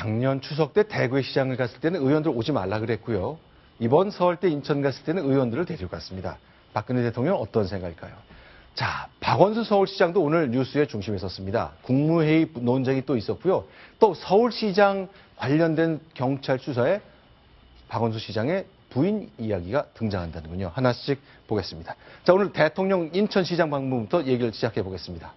작년 추석 때 대구의 시장을 갔을 때는 의원들 오지 말라 그랬고요. 이번 설 때 인천 갔을 때는 의원들을 데려갔습니다. 박근혜 대통령 어떤 생각일까요? 자, 박원순 서울시장도 오늘 뉴스의 중심에 섰습니다. 국무회의 논쟁이 또 있었고요. 또 서울시장 관련된 경찰 수사에 박원순 시장의 부인 이야기가 등장한다는군요. 하나씩 보겠습니다. 자, 오늘 대통령 인천시장 방문부터 얘기를 시작해 보겠습니다.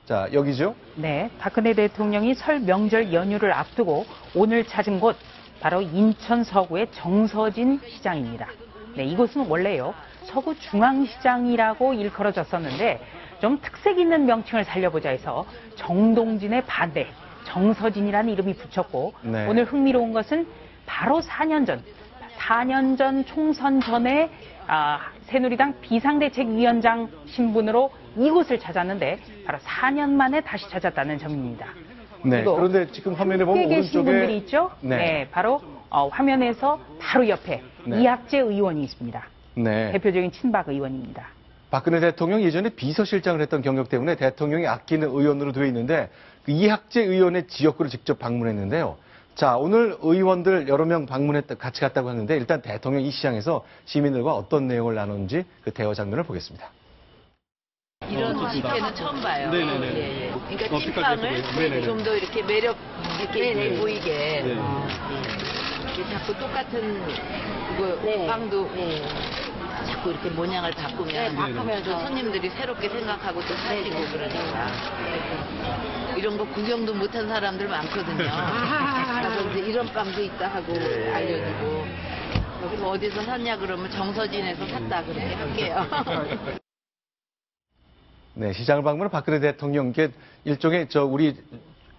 자, 여기죠? 네, 박근혜 대통령이 설 명절 연휴를 앞두고 오늘 찾은 곳 바로 인천 서구의 정서진 시장입니다. 네, 이곳은 원래요 서구 중앙시장이라고 일컬어졌었는데 좀 특색 있는 명칭을 살려보자 해서 정동진의 반대 정서진이라는 이름이 붙였고 네. 오늘 흥미로운 것은 바로 4년 전 총선 전에 새누리당 비상대책위원장 신분으로 이곳을 찾았는데 바로 4년 만에 다시 찾았다는 점입니다. 네. 그런데 지금 화면에 보면 계신 오른쪽에 분들이 있죠? 네. 네, 바로 화면에서 바로 옆에 네. 이학재 의원이 있습니다. 네. 대표적인 친박 의원입니다. 박근혜 대통령 예전에 비서실장을 했던 경력 때문에 대통령이 아끼는 의원으로 되어 있는데 그 이학재 의원의 지역구를 직접 방문했는데요. 자, 오늘 의원들 여러 명 같이 갔다고 하는데 일단 대통령 이 시장에서 시민들과 어떤 내용을 나눴는지 그 대화 장면을 보겠습니다. 이런 집회는 처음 봐요. 네네네. 예, 예. 그러니까 찐빵을 좀 더 이렇게 매력 있게 보이게. 이렇게 자꾸 똑같은 빵도 자꾸 이렇게 모양을 바꾸면 또 손님들이 새롭게 생각하고 또 사시고 그러니까. 이런 거 구경도 못한 사람들 많거든요. 그래서 이제 이런 빵도 있다 하고 알려주고. 그래서 어디서 샀냐 그러면 정서진에서 샀다 그렇게 할게요. 네, 시장을 방문한 박근혜 대통령께 일종의 우리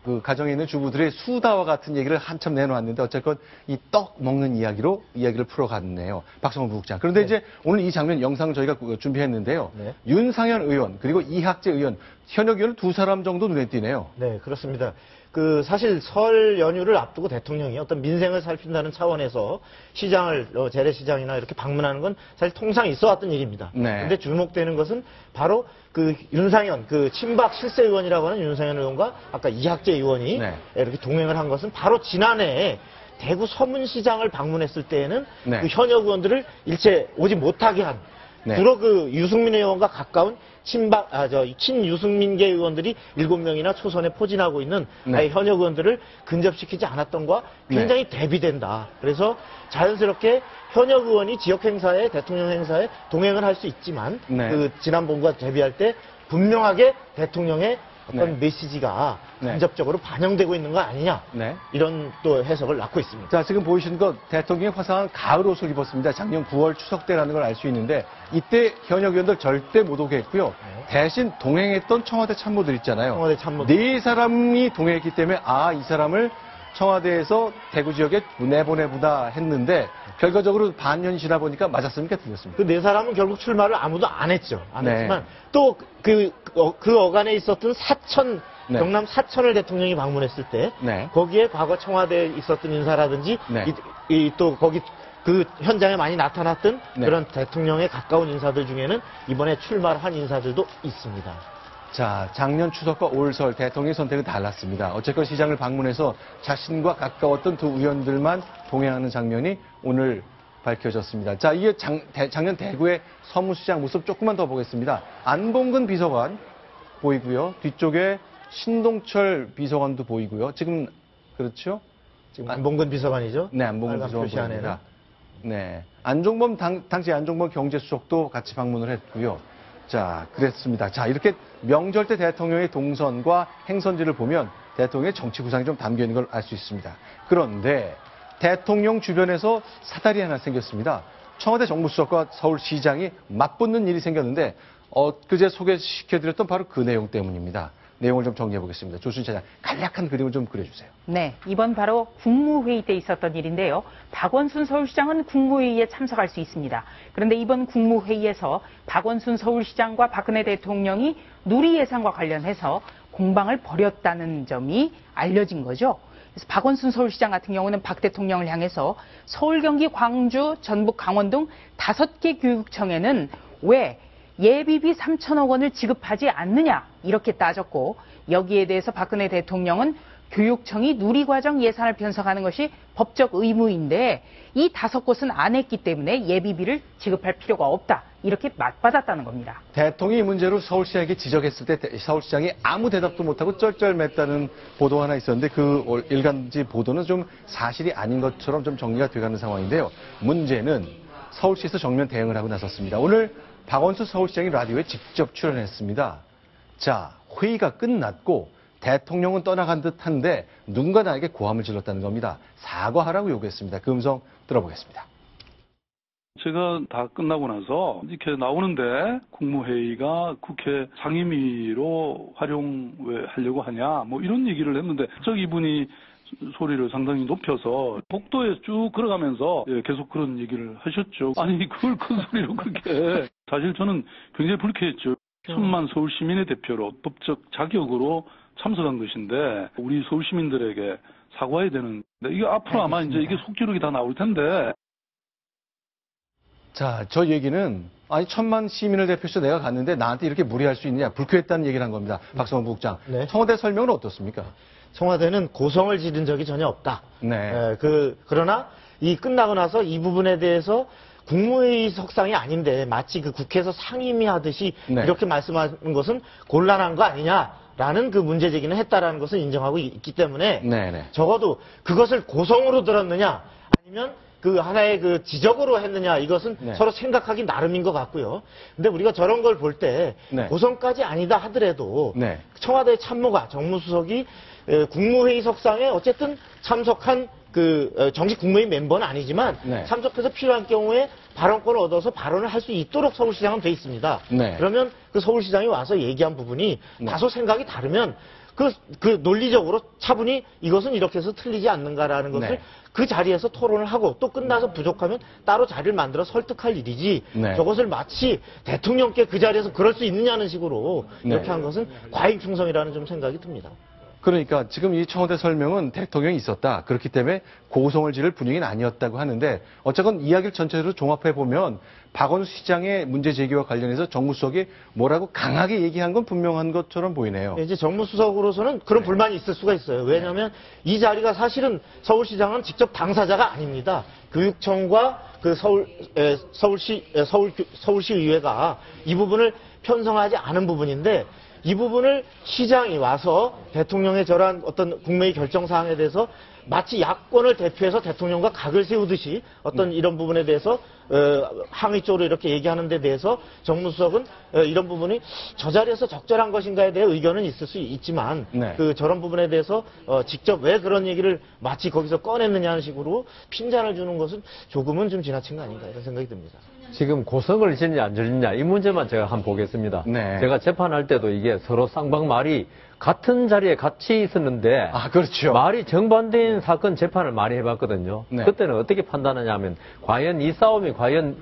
그 가정에 있는 주부들의 수다와 같은 얘기를 한참 내놓았는데 어쨌건 이 떡 먹는 이야기를 풀어갔네요. 박성호 부국장. 그런데 네. 이제 오늘 이 장면 영상을 저희가 준비했는데요. 네. 윤상현 의원 그리고 이학재 의원, 현역 의원 두 사람 정도 눈에 띄네요. 네, 그렇습니다. 사실 설 연휴를 앞두고 대통령이 어떤 민생을 살핀다는 차원에서 시장을, 재래시장이나 이렇게 방문하는 건 사실 통상 있어 왔던 일입니다. 네. 근데 주목되는 것은 바로 윤상현, 친박 실세 의원이라고 하는 윤상현 의원과 아까 이학재 의원이 네. 이렇게 동행을 한 것은 바로 지난해에 대구 서문시장을 방문했을 때에는 네. 현역 의원들을 일체 오지 못하게 한 네. 주로 유승민 의원과 가까운 친유승민계 의원들이 7명이나 초선에 포진하고 있는 네. 현역 의원들을 근접시키지 않았던과 굉장히 대비된다. 그래서 자연스럽게 현역 의원이 지역 행사에, 대통령 행사에 동행을 할 수 있지만 네. 지난번과 대비할 때 분명하게 대통령의 어떤 네. 메시지가 네. 간접적으로 반영되고 있는 거 아니냐. 네. 이런 또 해석을 낳고 있습니다. 자, 지금 보이시는 것 대통령이 화사한 가을 옷을 입었습니다. 작년 9월 추석 때라는 걸 알 수 있는데 이때 현역 의원들 절대 못 오게 했고요. 대신 동행했던 청와대 참모들 있잖아요. 청와대 참모들. 네 사람이 동행했기 때문에 이 사람을 청와대에서 대구 지역에 내보내보다 했는데 결과적으로 반년 지나 보니까 맞았습니까? 틀렸습니까? 네 사람은 결국 출마를 아무도 안 했죠. 안 네. 했지만 또 그 어간에 있었던 네. 경남 사천을 대통령이 방문했을 때 네. 거기에 과거 청와대에 있었던 인사라든지 네. 또 거기 그 현장에 많이 나타났던 네. 그런 대통령에 가까운 인사들 중에는 이번에 출마를 한 인사들도 있습니다. 자, 작년 추석과 올 설 대통령의 선택은 달랐습니다. 어쨌건 시장을 방문해서 자신과 가까웠던 두 의원들만 동행하는 장면이 오늘 밝혀졌습니다. 자, 이게 작년 대구의 서문시장 모습 조금만 더 보겠습니다. 안봉근 비서관 보이고요. 뒤쪽에 신동철 비서관도 보이고요. 지금 그렇죠? 지금 안봉근 비서관이죠? 네, 안봉근 빨간 비서관 표시 안에는. 보입니다. 네, 안종범 당시 안종범 경제수석도 같이 방문을 했고요. 자, 그랬습니다. 자, 이렇게 명절 때 대통령의 동선과 행선지를 보면 대통령의 정치 구상이 좀 담겨 있는 걸 알 수 있습니다. 그런데 대통령 주변에서 사달이 하나 생겼습니다. 청와대 정무수석과 서울시장이 맞붙는 일이 생겼는데 그제 소개시켜드렸던 바로 그 내용 때문입니다. 내용을 좀 정리해 보겠습니다. 조순희 차장, 간략한 그림을 좀 그려주세요. 네, 이번 바로 국무회의 때 있었던 일인데요. 박원순 서울시장은 국무회의에 참석할 수 있습니다. 그런데 이번 국무회의에서 박원순 서울시장과 박근혜 대통령이 누리 예산과 관련해서 공방을 벌였다는 점이 알려진 거죠. 그래서 박원순 서울시장 같은 경우는 박 대통령을 향해서 서울, 경기, 광주, 전북, 강원 등 5개 교육청에는 왜 예비비 3천억 원을 지급하지 않느냐 이렇게 따졌고 여기에 대해서 박근혜 대통령은 교육청이 누리과정 예산을 편성하는 것이 법적 의무인데 이 5곳은 안 했기 때문에 예비비를 지급할 필요가 없다. 이렇게 맞받았다는 겁니다. 대통령이 이 문제로 서울시장에게 지적했을 때 서울시장이 아무 대답도 못하고 쩔쩔맸다는 보도 하나 있었는데 그 일간지 보도는 좀 사실이 아닌 것처럼 좀 정리가 돼가는 상황인데요. 문제는 서울시에서 정면 대응을 하고 나섰습니다. 오늘 박원순 서울시장이 라디오에 직접 출연했습니다. 자, 회의가 끝났고 대통령은 떠나간 듯한데 누군가 나에게 고함을 질렀다는 겁니다. 사과하라고 요구했습니다. 그 음성 들어보겠습니다. 제가 다 끝나고 나서 이렇게 나오는데 국무회의가 국회 상임위로 활용하려고 하냐 뭐 이런 얘기를 했는데 이분이 소리를 상당히 높여서 복도에 쭉 걸어가면서 계속 그런 얘기를 하셨죠. 아니 그걸 큰 소리로 그렇게 사실 저는 굉장히 불쾌했죠. 천만 서울 시민의 대표로 법적 자격으로 참석한 것인데 우리 서울 시민들에게 사과해야 되는. 이게 앞으로 아마 이제 이게 속기록이 다 나올 텐데. 자, 저 얘기는 아니 천만 시민을 대표해서 내가 갔는데 나한테 이렇게 무리할 수 있느냐 불쾌했다는 얘기를 한 겁니다. 박성원 부국장. 네. 청와대 설명은 어떻습니까? 청와대는 고성을 지른 적이 전혀 없다. 네. 그러나 이 끝나고 나서 이 부분에 대해서 국무회의 석상이 아닌데 마치 그 국회에서 상임위 하듯이 네. 이렇게 말씀하는 것은 곤란한 거 아니냐라는 그 문제 제기는 했다라는 것을 인정하고 있기 때문에 네네. 적어도 그것을 고성으로 들었느냐 아니면 그 하나의 그 지적으로 했느냐 이것은 네. 서로 생각하기 나름인 것 같고요. 근데 우리가 저런 걸 볼 때 네. 고성까지 아니다 하더라도 네. 청와대 참모가 정무수석이 국무회의 석상에 어쨌든 참석한 그 정식 국무회의 멤버는 아니지만 네. 참석해서 필요한 경우에 발언권을 얻어서 발언을 할 수 있도록 서울시장은 돼 있습니다. 네. 그러면 그 서울시장이 와서 얘기한 부분이 네. 다소 생각이 다르면 그 논리적으로 차분히 이것은 이렇게 해서 틀리지 않는가라는 것을 네. 그 자리에서 토론을 하고 또 끝나서 부족하면 따로 자리를 만들어 설득할 일이지 네. 저것을 마치 대통령께 그 자리에서 그럴 수 있느냐는 식으로 네. 이렇게 한 것은 과잉충성이라는 좀 생각이 듭니다. 그러니까 지금 이 청와대 설명은 대통령이 있었다. 그렇기 때문에 고성을 지를 분위기는 아니었다고 하는데 어쨌건 이야기를 전체적으로 종합해 보면 박원순 시장의 문제 제기와 관련해서 정무수석이 뭐라고 강하게 얘기한 건 분명한 것처럼 보이네요. 이제 정무수석으로서는 그런 불만이 있을 수가 있어요. 왜냐하면 이 자리가 사실은 서울시장은 직접 당사자가 아닙니다. 교육청과 그 서울시의회가 이 부분을 편성하지 않은 부분인데 이 부분을 시장이 와서 대통령의 저러한 어떤 국무회의 결정 사항에 대해서 마치 야권을 대표해서 대통령과 각을 세우듯이 어떤 이런 부분에 대해서 항의 쪽으로 이렇게 얘기하는 데 대해서 정무수석은 이런 부분이 저 자리에서 적절한 것인가에 대해 의견은 있을 수 있지만 네. 그 저런 부분에 대해서 직접 왜 그런 얘기를 마치 거기서 꺼냈느냐는 식으로 핀잔을 주는 것은 조금은 좀 지나친 거 아닌가 이런 생각이 듭니다. 지금 고성을 지느냐 안 지느냐 이 문제만 제가 한번 보겠습니다. 네. 제가 재판할 때도 이게 서로 쌍방말이 같은 자리에 같이 있었는데 아, 그렇죠. 말이 정반대인 사건 재판을 많이 해봤거든요. 네. 그때는 어떻게 판단하냐면 과연 이 싸움이 과연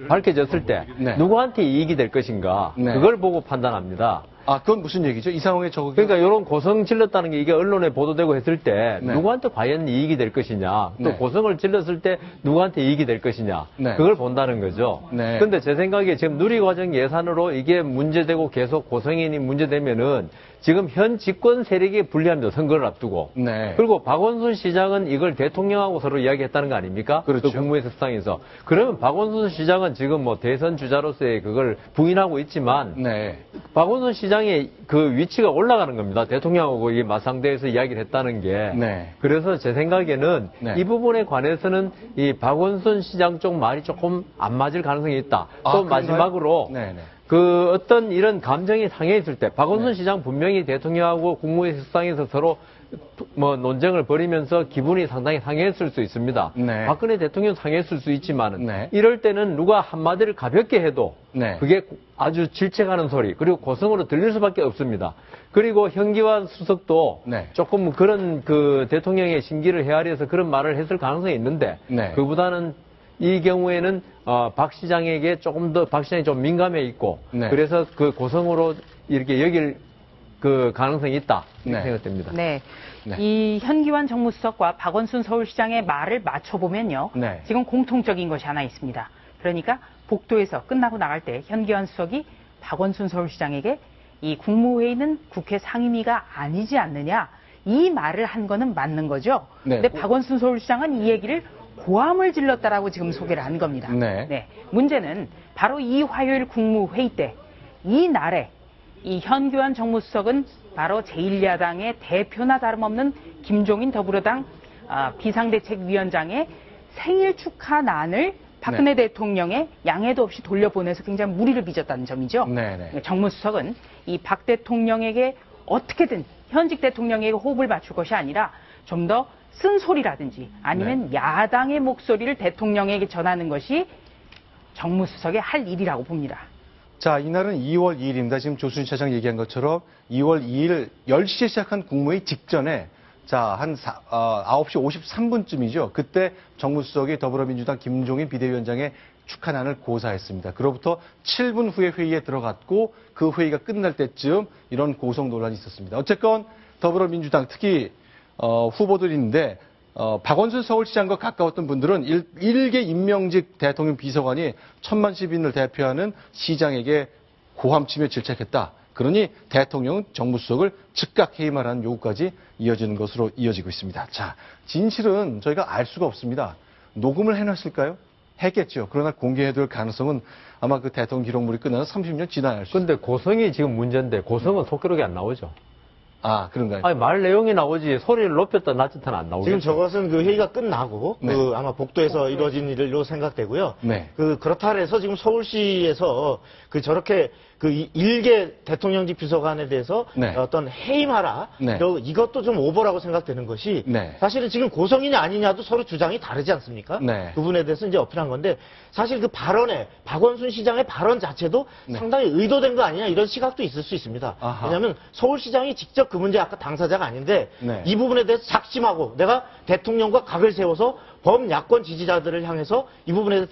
밝혀졌을 때 네. 누구한테 이익이 될 것인가 네. 그걸 보고 판단합니다. 아, 그건 무슨 얘기죠? 이 상황에 저거 그러니까 이런 고성 질렀다는 게 이게 언론에 보도되고 했을 때 네. 누구한테 과연 이익이 될 것이냐 또 네. 고성을 질렀을 때 누구한테 이익이 될 것이냐 네. 그걸 본다는 거죠. 네. 근데 제 생각에 지금 누리과정 예산으로 이게 문제되고 계속 고성인이 문제되면은 지금 현 집권 세력에 불리합니다. 선거를 앞두고. 네. 그리고 박원순 시장은 이걸 대통령하고 서로 이야기했다는 거 아닙니까? 그렇죠. 그 국무회의 석상에서. 그러면 박원순 시장은 지금 뭐 대선 주자로서의 그걸 부인하고 있지만 네. 박원순 시장의 그 위치가 올라가는 겁니다. 대통령하고 이게 맞상대해서 이야기를 했다는 게. 네. 그래서 제 생각에는 네. 이 부분에 관해서는 이 박원순 시장 쪽 말이 조금 안 맞을 가능성이 있다. 아, 또 그런가요? 마지막으로 네네. 그 어떤 이런 감정이 상해 있을 때 박원순 네. 시장 분명히 대통령하고 국무회의 석상에서 서로 뭐 논쟁을 벌이면서 기분이 상당히 상해했을 수 있습니다. 네. 박근혜 대통령 상해했을 수 있지만은 네. 이럴 때는 누가 한마디를 가볍게 해도 네. 그게 아주 질책하는 소리 그리고 고성으로 들릴 수밖에 없습니다. 그리고 현기환 수석도 네. 조금 그런 그 대통령의 심기를 헤아려서 그런 말을 했을 가능성이 있는데 네. 그보다는 이 경우에는 박 시장에게 조금 더 박 시장이 좀 민감해 있고 네. 그래서 그 고성으로 이렇게 여길 그 가능성이 있다 이렇게 네. 생각됩니다. 네. 네. 이 현기환 정무수석과 박원순 서울시장의 말을 맞춰보면요. 네. 지금 공통적인 것이 하나 있습니다. 그러니까 복도에서 끝나고 나갈 때 현기환 수석이 박원순 서울시장에게 이 국무회의는 국회 상임위가 아니지 않느냐. 이 말을 한 거는 맞는 거죠. 네. 근데 박원순 서울시장은 이 얘기를 고함을 질렀다라고 지금 소개를 한 겁니다. 네. 문제는 바로 이 화요일 국무회의 때 이 날에 이 현교안 정무수석은 바로 제1야당의 대표나 다름없는 김종인 더불어당 비상대책위원장의 생일 축하난을 박근혜 대통령의 양해도 없이 돌려보내서 굉장히 무리를 빚었다는 점이죠. 네네. 정무수석은 이 박 대통령에게 어떻게든 현직 대통령에게 호흡을 맞출 것이 아니라 좀 더 쓴소리라든지 아니면 야당의 목소리를 대통령에게 전하는 것이 정무수석의 할 일이라고 봅니다. 자, 이날은 2월 2일입니다. 지금 조순신 차장 얘기한 것처럼 2월 2일 10시에 시작한 국무회의 직전에 자, 한 9시 53분쯤이죠. 그때 정무수석이 더불어민주당 김종인 비대위원장의 축하난을 고사했습니다. 그로부터 7분 후에 회의에 들어갔고 그 회의가 끝날 때쯤 이런 고성 논란이 있었습니다. 어쨌건 더불어민주당 특히 후보들인데 박원순 서울시장과 가까웠던 분들은 일개 임명직 대통령 비서관이 1000만 시민을 대표하는 시장에게 고함치며 질책했다. 그러니 대통령은 정무수석을 즉각 해임하라는 요구까지 이어지는 것으로 이어지고 있습니다. 자, 진실은 저희가 알 수가 없습니다. 녹음을 해놨을까요? 했겠죠. 그러나 공개해둘 가능성은 아마 그 대통령 기록물이 끝나서 30년 지나야 할 수 있습니다. 근데 고성이 지금 문제인데 고성은 속기록이 안 나오죠. 아, 그런가요? 아니, 말 내용이 나오지 소리를 높였다 낮췄다는 안 나오죠. 지금 저것은 그 회의가 끝나고 네. 그 아마 복도에서 이루어진 일로 생각되고요. 네. 그렇다 해서 지금 서울시에서 그 저렇게 그 일개 대통령직 비서관에 대해서 네. 어떤 해임하라 네. 이것도 좀 오버라고 생각되는 것이 네. 사실은 지금 고성이냐 아니냐도 서로 주장이 다르지 않습니까? 네. 그 부분에 대해서 이제 어필한 건데 사실 그 발언에 박원순 시장의 발언 자체도 네. 상당히 의도된 거 아니냐 이런 시각도 있을 수 있습니다. 아하. 왜냐하면 서울시장이 직접 그 문제 아까 당사자가 아닌데 네. 이 부분에 대해서 작심하고 내가 대통령과 각을 세워서 범야권 지지자들을 향해서 이 부분에 대해서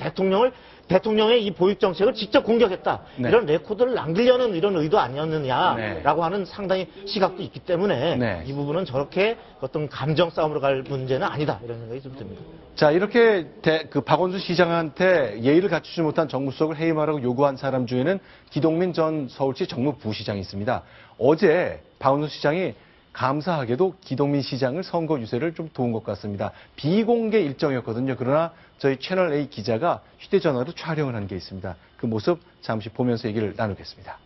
대통령의 이 보육 정책을 직접 공격했다. 네. 이런 레코드를 남기려는 이런 의도 아니었느냐라고 네. 하는 상당히 시각도 있기 때문에 네. 이 부분은 저렇게 어떤 감정 싸움으로 갈 문제는 아니다. 이런 생각이 좀 듭니다. 자, 이렇게 그 박원순 시장한테 예의를 갖추지 못한 정무수석을 해임하라고 요구한 사람 중에는 기동민 전 서울시 정무부시장이 있습니다. 어제 박원순 시장이 감사하게도 기동민 시장을 선거 유세를 좀 도운 것 같습니다. 비공개 일정이었거든요. 그러나 저희 채널A 기자가 휴대전화로 촬영을 한 게 있습니다. 그 모습 잠시 보면서 얘기를 나누겠습니다.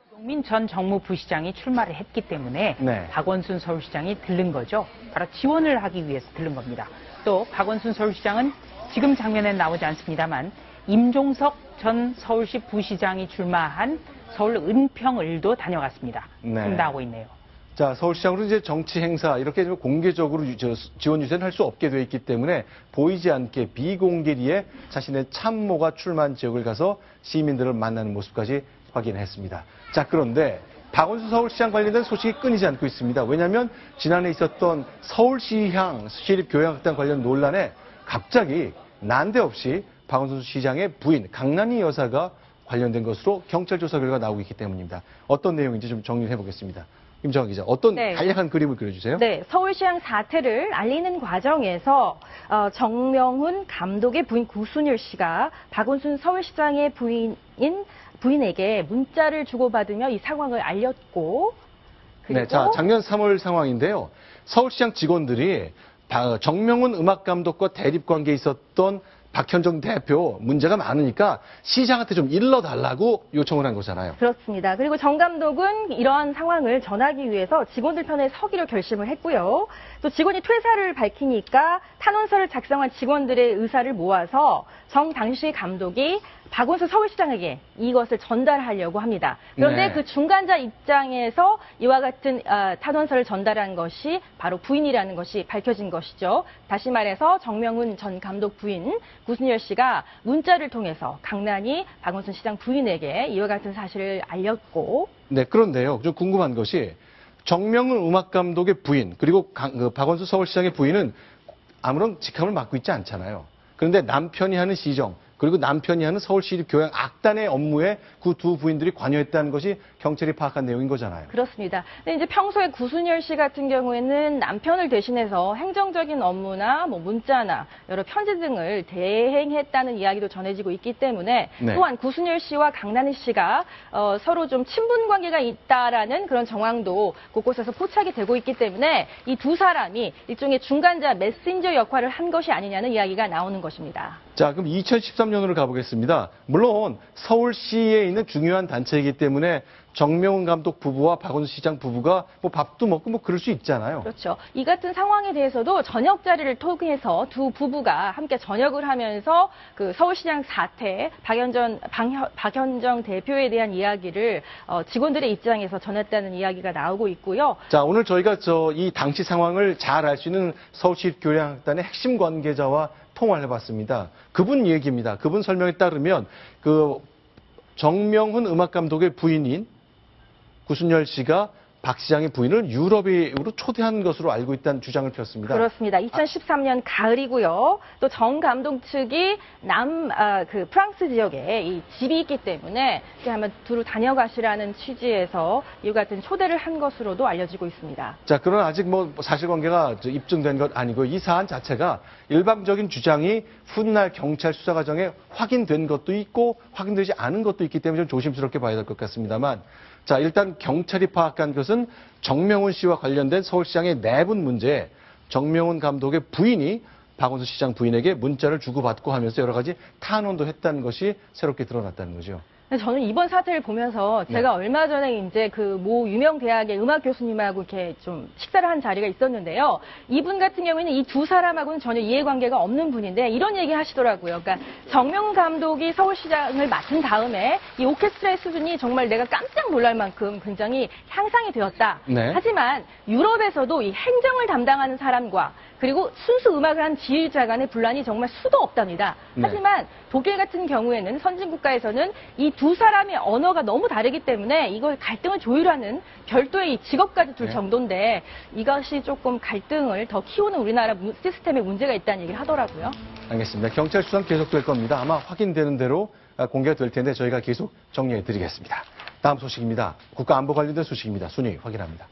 기동민 전 정무부시장이 출마를 했기 때문에 네. 박원순 서울시장이 들른 거죠. 바로 지원을 하기 위해서 들른 겁니다. 또 박원순 서울시장은 지금 장면에 나오지 않습니다만 임종석 전 서울시 부시장이 출마한 서울 은평을도 다녀갔습니다. 네. 지금 나오고 있네요. 자, 서울시장으로 이제 정치 행사 이렇게 좀 공개적으로 지원 유세는 할 수 없게 되어 있기 때문에 보이지 않게 비공개리에 자신의 참모가 출마한 지역을 가서 시민들을 만나는 모습까지 확인했습니다. 자, 그런데 박원순 서울시장 관련된 소식이 끊이지 않고 있습니다. 왜냐하면 지난해 있었던 서울시향 시립교양학당 관련 논란에 갑자기 난데없이 박원순 시장의 부인 강난희 여사가 관련된 것으로 경찰 조사 결과가 나오고 있기 때문입니다. 어떤 내용인지 좀 정리를 해보겠습니다. 김정은 기자, 어떤 네. 간략한 그림을 그려주세요. 네, 서울시장 사태를 알리는 과정에서 정명훈 감독의 부인 구순율 씨가 박원순 서울시장의 부인에게 문자를 주고받으며 이 상황을 알렸고, 그리고 네, 자, 작년 3월 상황인데요. 서울시장 직원들이 정명훈 음악감독과 대립관계에 있었던 박현정 대표 문제가 많으니까 시장한테 좀 일러달라고 요청을 한 거잖아요. 그렇습니다. 그리고 정 감독은 이러한 상황을 전하기 위해서 직원들 편에 서기로 결심을 했고요. 또 직원이 퇴사를 밝히니까 탄원서를 작성한 직원들의 의사를 모아서 정 당시 감독이 박원순 서울시장에게 이것을 전달하려고 합니다. 그런데 네. 그 중간자 입장에서 이와 같은 탄원서를 전달한 것이 바로 부인이라는 것이 밝혀진 것이죠. 다시 말해서 정명훈 전 감독 부인 구순열 씨가 문자를 통해서 강난이 박원순 시장 부인에게 이와 같은 사실을 알렸고, 네, 그런데요. 좀 궁금한 것이 정명훈 음악감독의 부인 그리고 박원순 서울시장의 부인은 아무런 직함을 맡고 있지 않잖아요. 그런데 남편이 하는 시정, 그리고 남편이 하는 서울시립교양 악단의 업무에 그 두 부인들이 관여했다는 것이 경찰이 파악한 내용인 거잖아요. 그렇습니다. 근데 이제 평소에 구순열 씨 같은 경우에는 남편을 대신해서 행정적인 업무나 뭐 문자나 여러 편지 등을 대행했다는 이야기도 전해지고 있기 때문에 네. 또한 구순열 씨와 강나니 씨가 서로 좀 친분 관계가 있다라는 그런 정황도 곳곳에서 포착이 되고 있기 때문에 이 두 사람이 일종의 중간자 메신저 역할을 한 것이 아니냐는 이야기가 나오는 것입니다. 자, 그럼 2013년으로 가보겠습니다. 물론 서울시에 있는 중요한 단체이기 때문에 정명훈 감독 부부와 박원순 시장 부부가 뭐 밥도 먹고 뭐 그럴 수 있잖아요. 그렇죠. 이 같은 상황에 대해서도 저녁 자리를 통해서 두 부부가 함께 저녁을 하면서 그 서울시장 사태, 박현정 대표에 대한 이야기를 직원들의 입장에서 전했다는 이야기가 나오고 있고요. 자, 오늘 저희가 이 당시 상황을 잘 알 수 있는 서울시립교양악단의 핵심 관계자와 통화를 해봤습니다. 그분 얘기입니다. 그분 설명에 따르면 그 정명훈 음악감독의 부인인 구순열 씨가 박 시장의 부인을 유럽으로 초대한 것으로 알고 있다는 주장을 폈습니다. 그렇습니다. 2013년 가을이고요. 또 정 감독 측이 프랑스 지역에 이 집이 있기 때문에 한번 두루 다녀가시라는 취지에서 이 같은 초대를 한 것으로도 알려지고 있습니다. 자, 그러나 아직 뭐 사실관계가 입증된 것 아니고 이 사안 자체가 일방적인 주장이 훗날 경찰 수사 과정에 확인된 것도 있고 확인되지 않은 것도 있기 때문에 좀 조심스럽게 봐야 될 것 같습니다만, 자, 일단 경찰이 파악한 것은 정명훈 씨와 관련된 서울시장의 내분 문제, 정명훈 감독의 부인이 박원순 시장 부인에게 문자를 주고받고 하면서 여러 가지 탄원도 했다는 것이 새롭게 드러났다는 거죠. 저는 이번 사태를 보면서 제가 얼마 전에 이제 그 모 유명 대학의 음악 교수님하고 이렇게 좀 식사를 한 자리가 있었는데요. 이분 같은 경우에는 이 두 사람하고는 전혀 이해관계가 없는 분인데 이런 얘기 하시더라고요. 그러니까 정명 감독이 서울시장을 맡은 다음에 이 오케스트라의 수준이 정말 내가 깜짝 놀랄 만큼 굉장히 향상이 되었다. 네. 하지만 유럽에서도 이 행정을 담당하는 사람과 그리고 순수 음악을 한 지휘자 간의 분란이 정말 수도 없답니다. 네. 하지만 독일 같은 경우에는 선진국가에서는 이 두 사람의 언어가 너무 다르기 때문에 이걸 갈등을 조율하는 별도의 직업까지 둘 네. 정도인데 이것이 조금 갈등을 더 키우는 우리나라 시스템에 문제가 있다는 얘기를 하더라고요. 알겠습니다. 경찰 수사는 계속될 겁니다. 아마 확인되는 대로 공개가 될 텐데 저희가 계속 정리해 드리겠습니다. 다음 소식입니다. 국가안보 관련된 소식입니다. 순위 확인합니다.